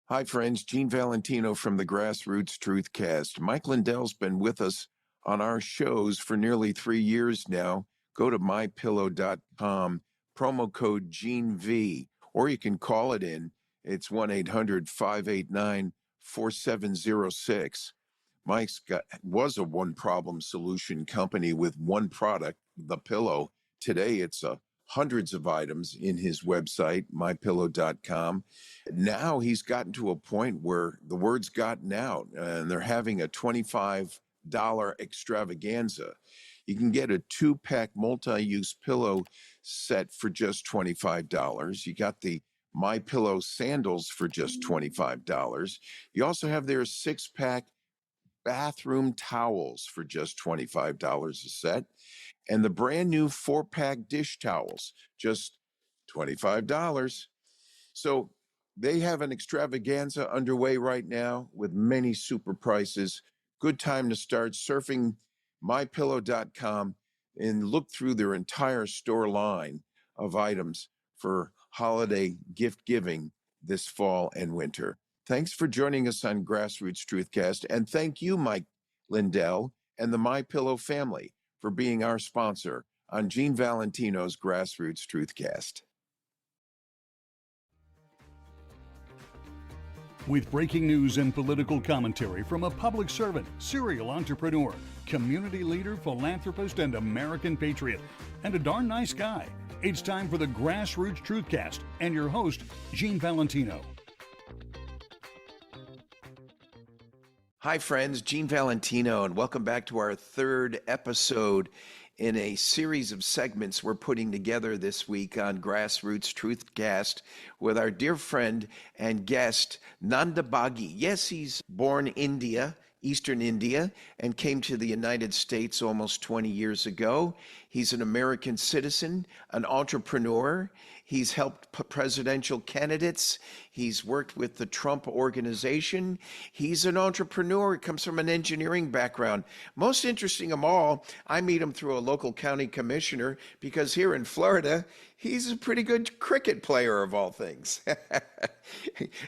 Hi, friends. Gene Valentino from the GrassRoots TruthCast. Mike Lindell's been with us on our shows for nearly 3 years now. Go to mypillow.com, promo code GeneV, or you can call it in. It's 1-800-589-4706. Mike's was a one-problem solution company with one product, the pillow. Today, it's hundreds of items in his website, mypillow.com. Now he's gotten to a point where the word's gotten out and they're having a $25 extravaganza. You can get a 2-pack multi-use pillow set for just $25. You got the My Pillow sandals for just $25. You also have their 6-pack bathroom towels for just $25 a set, and the brand new 4-pack dish towels, just $25. So they have an extravaganza underway right now with many super prices. Good time to start surfing mypillow.com and look through their entire store line of items for holiday gift giving this fall and winter. Thanks for joining us on GrassRoots TruthCast, and thank you, Mike Lindell and the My Pillow family, for being our sponsor on Gene Valentino's GrassRoots TruthCast. With breaking news and political commentary from a public servant, serial entrepreneur, community leader, philanthropist, and American patriot, and a darn nice guy, it's time for the GrassRoots TruthCast and your host, Gene Valentino. Hi, friends. Gene Valentino, and welcome back to our third episode in a series of segments we're putting together this week on GrassRoots TruthCast with our dear friend and guest, Nanda Bhagi. Yes, he's born India, Eastern India, and came to the United States almost 20 years ago. He's an American citizen, an entrepreneur. He's helped presidential candidates. He's worked with the Trump organization. He's an entrepreneur. He comes from an engineering background. Most interesting of all, I meet him through a local county commissioner because here in Florida, he's a pretty good cricket player of all things.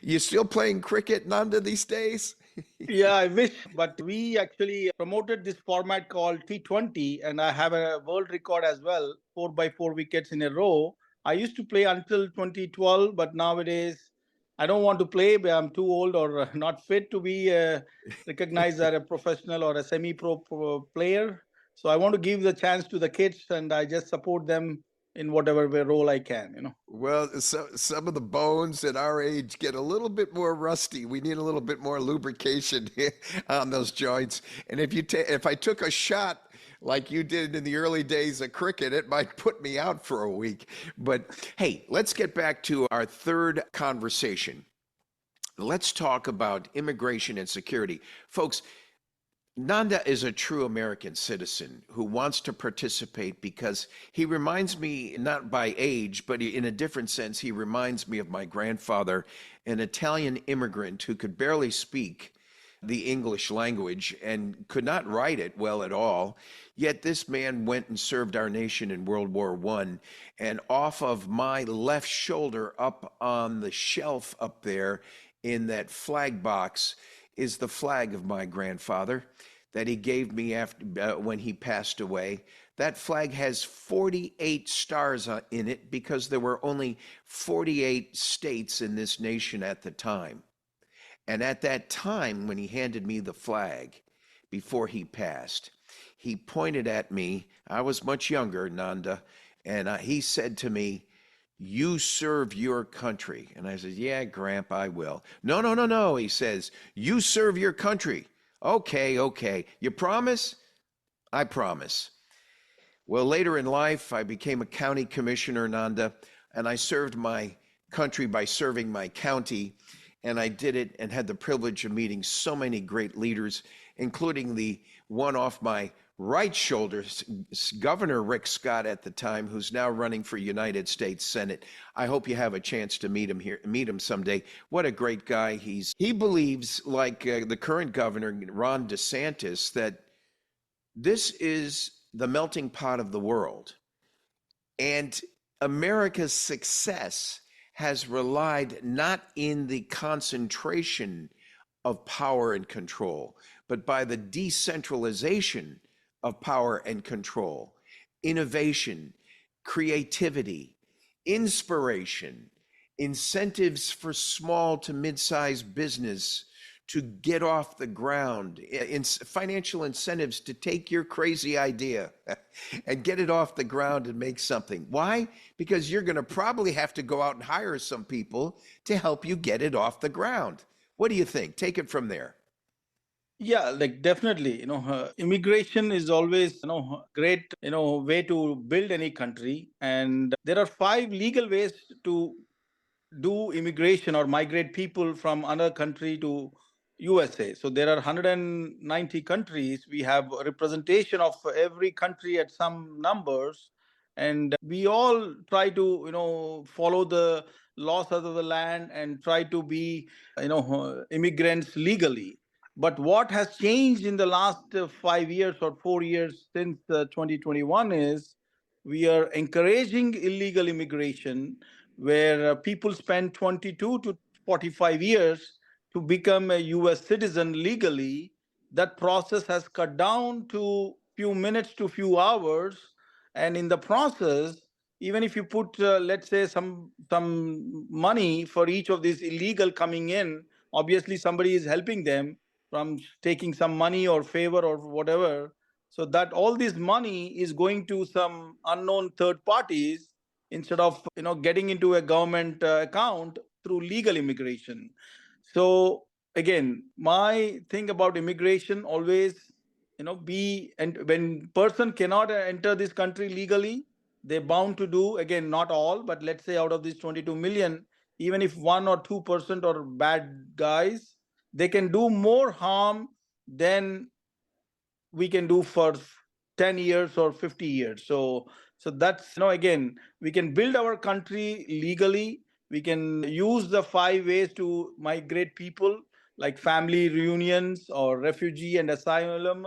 You still playing cricket, Nanda, these days? Yeah, I wish, but we actually promoted this format called T20, and I have a world record as well, 4x4 wickets in a row. I used to play until 2012, but nowadays I don't want to play, but I'm too old or not fit to be recognized as a professional or a semi-pro player. So I want to give the chance to the kids, and I just support them in whatever role I can. Well, some of the bones at our age get a little bit more rusty. We need a little bit more lubrication on those joints. And if I took a shot like you did in the early days of cricket, it might put me out for a week. But hey, let's get back to our third conversation. Let's talk about immigration and security. Folks, Nanda is a true American citizen who wants to participate because he reminds me, not by age, but in a different sense, he reminds me of my grandfather, an Italian immigrant who could barely speak the English language and could not write it well at all. Yet this man went and served our nation in World War I. And off of my left shoulder, up on the shelf up there in that flag box, is the flag of my grandfather that he gave me after when he passed away. That flag has 48 stars in it because there were only 48 states in this nation at the time. And at that time, when he handed me the flag before he passed, he pointed at me. I was much younger, Nanda, and he said to me, "You serve your country." And I said, "Yeah, Gramp, I will." No, he says, "You serve your country." Okay. You promise? I promise. Well, later in life, I became a county commissioner, Nanda, and I served my country by serving my county. And I did it and had the privilege of meeting so many great leaders, including the one off my right shoulder, Governor Rick Scott at the time, who's now running for United States Senate. I hope you have a chance to meet him someday. What a great guy. He believes, like the current governor, Ron DeSantis, that this is the melting pot of the world. And America's success has relied not in the concentration of power and control, but by the decentralization of power and control, innovation, creativity, inspiration, incentives for small to mid-sized business to get off the ground, in financial incentives to take your crazy idea and get it off the ground and make something. Why? Because you're going to probably have to go out and hire some people to help you get it off the ground. What do you think? Take it from there. Yeah, like definitely, immigration is always, great, way to build any country. And there are five legal ways to do immigration or migrate people from another country to USA. So there are 190 countries. We have a representation of every country at some numbers, and we all try to follow the laws of the land and try to be immigrants legally. But what has changed in the last 5 years or 4 years since 2021 is we are encouraging illegal immigration where people spend 22 to 45 years to become a US citizen legally. That process has cut down to few minutes to few hours, and in the process, even if you put let's say some money for each of these illegal coming in, obviously somebody is helping them from taking some money or favor or whatever, so that all this money is going to some unknown third parties instead of getting into a government account through legal immigration. So again, my thing about immigration always be, and when person cannot enter this country legally, they're bound to do, again, not all, but let's say out of these 22 million, even if 1 or 2% are bad guys, they can do more harm than we can do for 10 years or 50 years. So that's, again, we can build our country legally. We can use the five ways to migrate people, like family reunions or refugee and asylum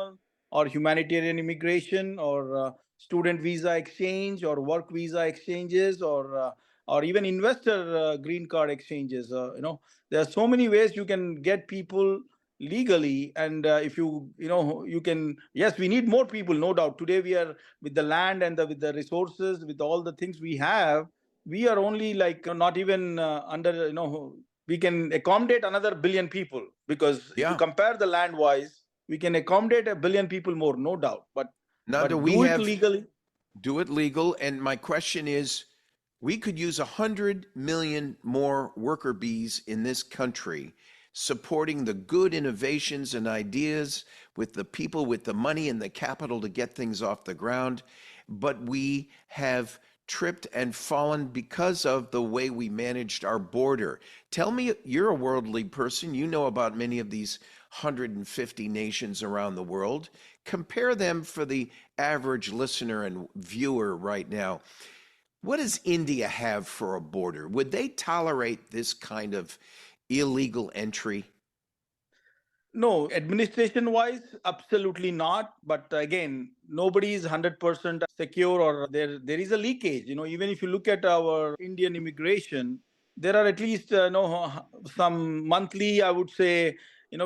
or humanitarian immigration or student visa exchange or work visa exchanges or even investor green card exchanges. There are so many ways you can get people legally. And if you can, yes, we need more people, no doubt. Today we are, with the land and with the resources, with all the things we have, we are only like not even under, we can accommodate another billion people, because if you Yeah. compare the land wise, we can accommodate a billion people more, no doubt. Nanda, But we do it have legally. do it legal. And my question is, we could use 100 million more worker bees in this country supporting the good innovations and ideas with the people with the money and the capital to get things off the ground. But we have tripped and fallen because of the way we managed our border. Tell me, you're a worldly person. You know about many of these 150 nations around the world. Compare them for the average listener and viewer right now. What does India have for a border? Would they tolerate this kind of illegal entry? No, administration wise, absolutely not. But again, nobody is 100% secure, or there is a leakage. Even if you look at our Indian immigration, there are at least some monthly, I would say,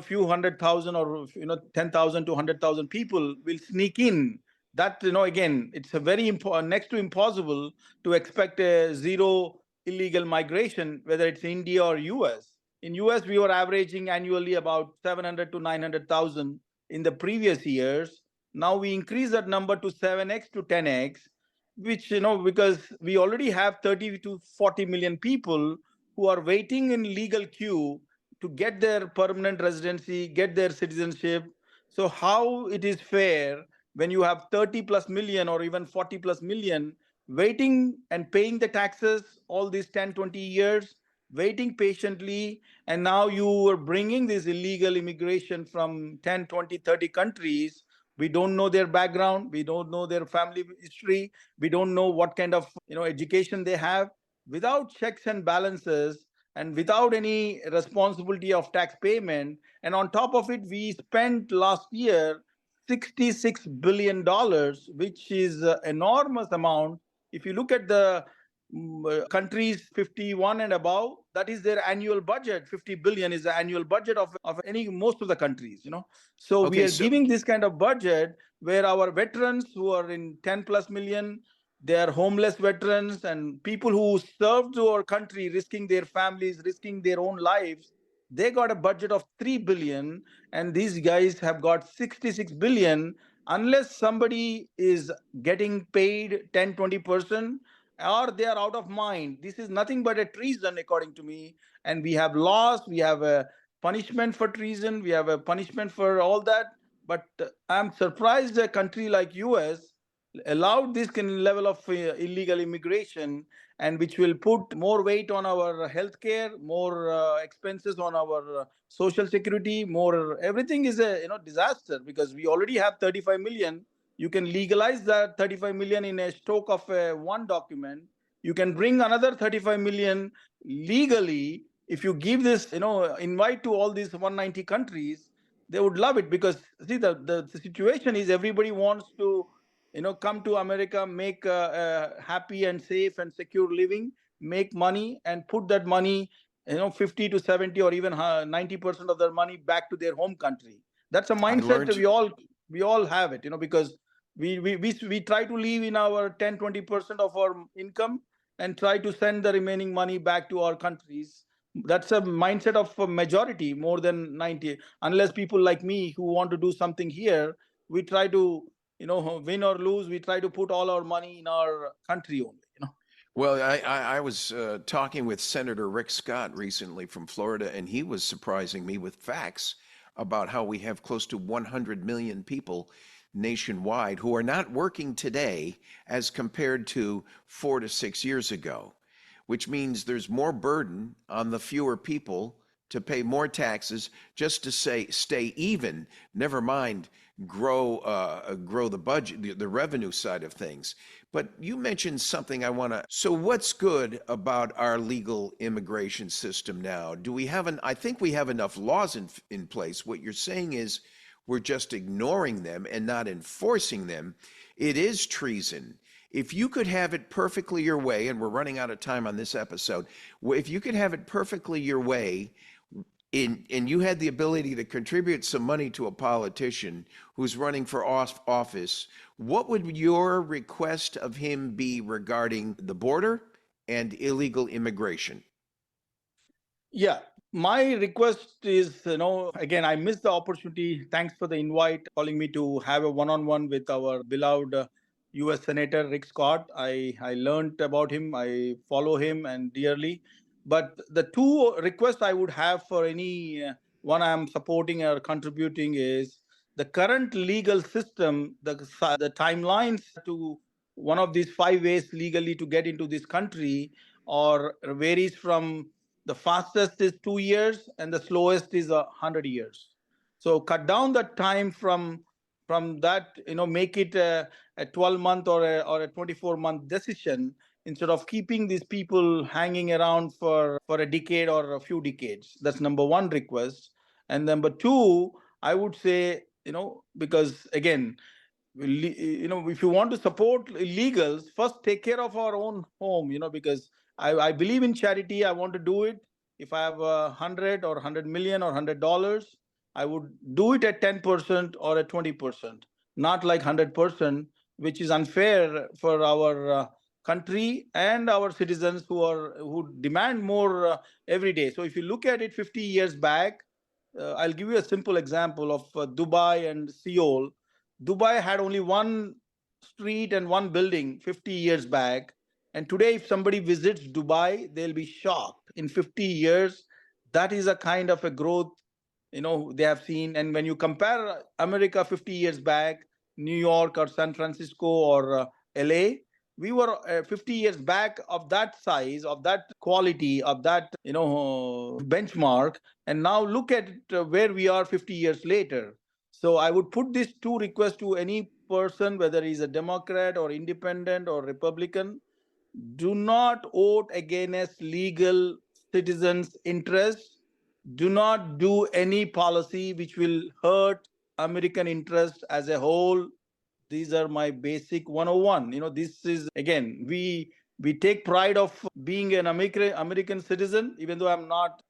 few 100,000 or 10,000 to 100,000 people will sneak in. That, again, it's a very important, next to impossible to expect a zero illegal migration, whether it's India or US. In US, we were averaging annually about 700 to 900,000 in the previous years. Now we increase that number to 7x to 10x, which, because we already have 30 to 40 million people who are waiting in legal queue to get their permanent residency, get their citizenship. So how it is fair when you have 30 plus million or even 40 plus million waiting and paying the taxes all these 10, 20 years, waiting patiently, and now you are bringing this illegal immigration from 10, 20, 30 countries. We don't know their background, we don't know their family history, we don't know what kind of education they have. Without checks and balances and without any responsibility of tax payment, and on top of it, we spent last year $66 billion, which is an enormous amount. If you look at the countries 51 and above, that is their annual budget. 50 billion is the annual budget of any most of the countries, so we Okay, are so giving this kind of budget where our veterans who are in 10 plus million, they are homeless veterans and people who served to our country, risking their families, risking their own lives, they got a budget of 3 billion, and these guys have got 66 billion. Unless somebody is getting paid 10-20%, or they are out of mind, this is nothing but a treason according to me. And we have laws, we have a punishment for treason, we have a punishment for all that. But I'm surprised a country like US allowed this kind of level of illegal immigration, and which will put more weight on our healthcare, more expenses on our social security, more everything is a disaster, because we already have 35 million. You can legalize that 35 million in a stroke of one document. You can bring another 35 million legally. If you give this invite to all these 190 countries, they would love it, because see, the situation is everybody wants to come to America, make a happy and safe and secure living, make money, and put that money 50 to 70 or even 90% of their money back to their home country. That's a I mindset learned. we all have it, because we try to live in our 10-20% of our income and try to send the remaining money back to our countries. That's a mindset of a majority, more than 90. Unless people like me who want to do something here, we try to win or lose, we try to put all our money in our country only. Well, I was talking with Senator Rick Scott recently from Florida, and he was surprising me with facts about how we have close to 100 million people nationwide who are not working today as compared to 4 to 6 years ago, which means there's more burden on the fewer people to pay more taxes just to say stay even. Never mind grow the budget, the revenue side of things. But you mentioned something I want to. So, what's good about our legal immigration system now? Do we have I think we have enough laws in place. What you're saying is we're just ignoring them and not enforcing them. It is treason. If you could have it perfectly your way, and we're running out of time on this episode, if you could have it perfectly your way, and you had the ability to contribute some money to a politician who's running for office, what would your request of him be regarding the border and illegal immigration? Yeah, my request is, again, I missed the opportunity. Thanks for the invite, calling me to have a one-on-one with our beloved U.S. Senator Rick Scott. I learned about him. I follow him and dearly. But the two requests I would have for any one I'm supporting or contributing is the current legal system, the timelines to one of these 5 ways legally to get into this country, or varies from the fastest is 2 years and the slowest is 100 years. So cut down the time from that, make it a 12-month or a 24-month decision, instead of keeping these people hanging around for a decade or a few decades. That's number one request. And number two, I would say, because again, if you want to support illegals, first take care of our own home, because I believe in charity. I want to do it. If I have 100 or 100 million or $100, I would do it at 10% or at 20%, not like 100%, which is unfair for our country and our citizens who demand more every day. So if you look at it 50 years back, I'll give you a simple example of Dubai and Seoul. Dubai had only one street and one building 50 years back. And today, if somebody visits Dubai, they'll be shocked. In 50 years, that is a kind of a growth, they have seen. And when you compare America 50 years back, New York or San Francisco or LA, we were 50 years back of that size, of that quality, of that benchmark. And now look at where we are 50 years later. So I would put these two requests to any person, whether he's a Democrat or independent or Republican. Do not vote against legal citizens' interests. Do not do any policy which will hurt American interest as a whole. These are my basic 101. This is, again, we We take pride of being an American citizen, even though I'm not,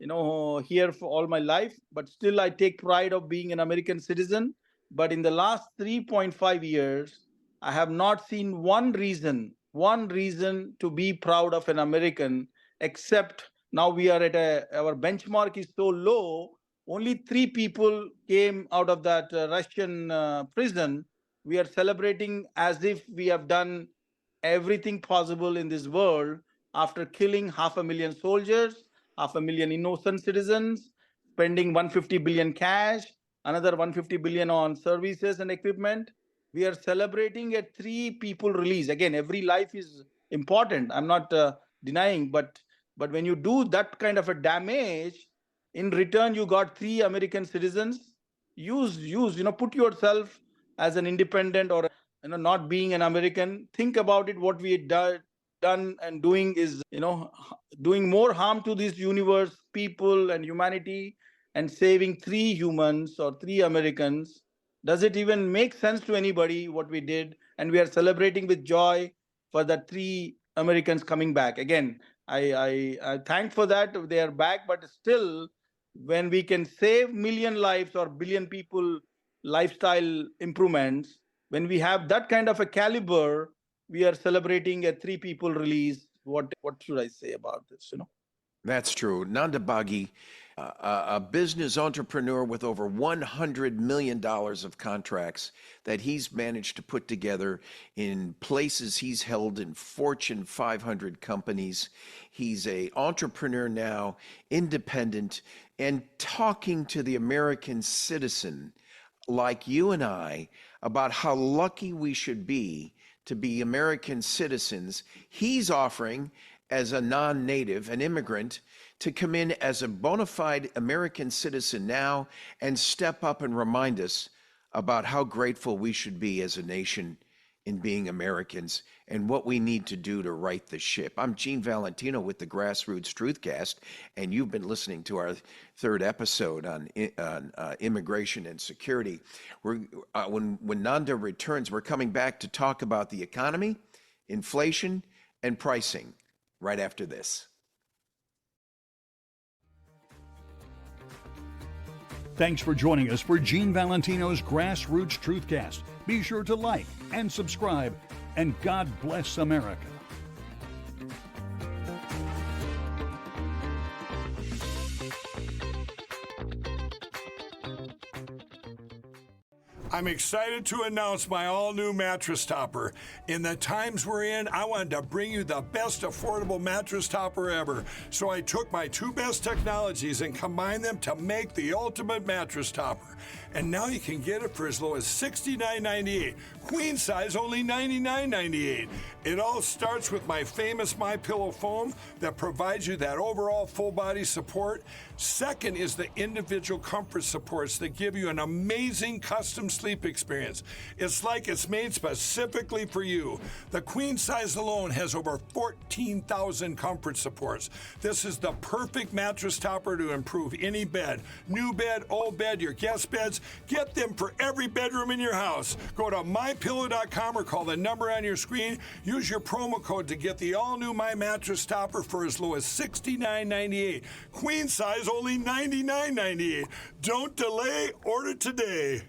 here for all my life, but still I take pride of being an American citizen. But in the last 3.5 years, I have not seen one reason to be proud of an American, except now we are at our benchmark is so low. Only three people came out of that Russian prison. We are celebrating as if we have done everything possible in this world after killing 500,000 soldiers, 500,000 innocent citizens, spending 150 billion cash, another 150 billion on services and equipment. We are celebrating a three people release. Again, every life is important. I'm not denying, but when you do that kind of a damage, in return you got three American citizens. Use, put yourself as an independent or not being an American. Think about it. What we done and doing is doing more harm to this universe, people, and humanity, and saving three humans or three Americans. Does it even make sense to anybody what we did? And we are celebrating with joy for the three Americans coming back. Again, I thank for that they are back, but still, when we can save million lives or billion people lifestyle improvements, when we have that kind of a caliber, we are celebrating a three people release. What should I say about this? That's true. Nanda Bhagi, a business entrepreneur with over $100 million of contracts that he's managed to put together in places he's held in Fortune 500 companies. He's an entrepreneur now, independent, and talking to the American citizen like you and I about how lucky we should be to be American citizens. He's offering, as a non-native, an immigrant, to come in as a bona fide American citizen now and step up and remind us about how grateful we should be as a nation in being Americans and what we need to do to right the ship. I'm Gene Valentino with the GrassRoots TruthCast, and you've been listening to our third episode on immigration and security. When Nanda returns, we're coming back to talk about the economy, inflation, and pricing right after this. Thanks for joining us for Gene Valentino's GrassRoots TruthCast. Be sure to like and subscribe, and God bless America. I'm excited to announce my all-new mattress topper. In the times we're in, I wanted to bring you the best affordable mattress topper ever. So I took my two best technologies and combined them to make the ultimate mattress topper. And now you can get it for as low as $69.98. Queen size, only $99.98. It all starts with my famous MyPillow foam that provides you that overall full body support. Second is the individual comfort supports that give you an amazing custom sleep experience. It's like it's made specifically for you. The queen size alone has over 14,000 comfort supports. This is the perfect mattress topper to improve any bed. New bed, old bed, your guest beds. Get them for every bedroom in your house. Go to mypillow.com or call the number on your screen. Use your promo code to get the all-new My Mattress Topper for as low as $69.98. Queen size, only $99.98. Don't delay, order today.